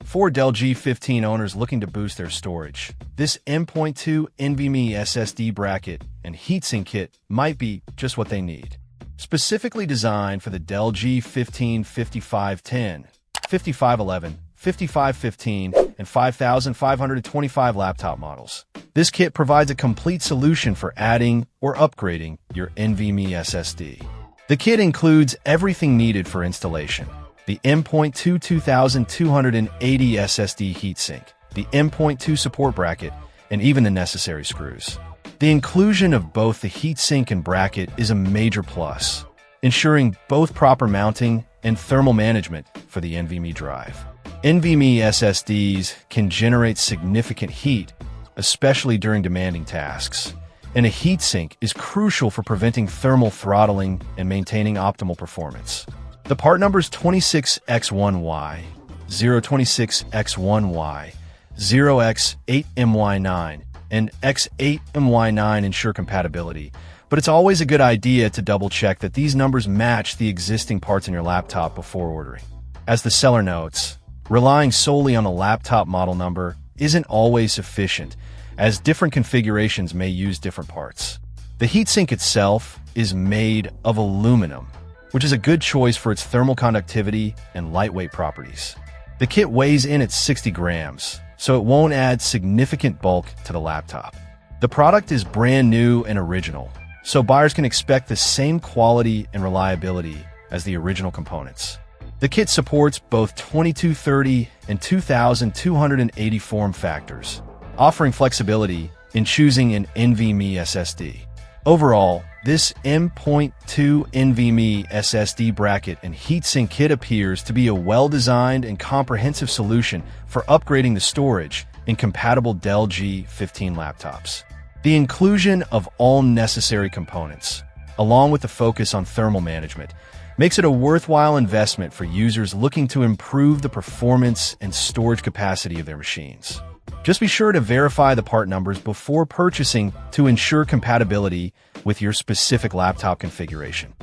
For Dell G15 owners looking to boost their storage, this M.2 NVMe SSD bracket and heatsink kit might be just what they need. Specifically designed for the Dell G15 5510, 5511, 5515, and 5525 laptop models. This kit provides a complete solution for adding or upgrading your NVMe SSD. The kit includes everything needed for installation: the M.2 2280 SSD heatsink, the M.2 support bracket, and even the necessary screws. The inclusion of both the heatsink and bracket is a major plus, ensuring both proper mounting and thermal management for the NVMe drive. NVMe SSDs can generate significant heat, especially during demanding tasks, and a heatsink is crucial for preventing thermal throttling and maintaining optimal performance. The part numbers 26X1Y, 026X1Y, 0X8MY9, and X8MY9 ensure compatibility, but it's always a good idea to double-check that these numbers match the existing parts in your laptop before ordering. As the seller notes, relying solely on a laptop model number isn't always sufficient, as different configurations may use different parts. The heatsink itself is made of aluminum, which is a good choice for its thermal conductivity and lightweight properties. The kit weighs in at 60 grams, so it won't add significant bulk to the laptop. The product is brand new and original, so buyers can expect the same quality and reliability as the original components. The kit supports both 2230 and 2280 form factors, offering flexibility in choosing an NVMe SSD. Overall, this M.2 NVMe SSD bracket and heatsink kit appears to be a well-designed and comprehensive solution for upgrading the storage in compatible Dell G15 laptops. The inclusion of all necessary components, along with the focus on thermal management, makes it a worthwhile investment for users looking to improve the performance and storage capacity of their machines. Just be sure to verify the part numbers before purchasing to ensure compatibility with your specific laptop configuration.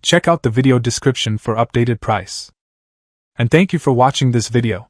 Check out the video description for updated price. And thank you for watching this video.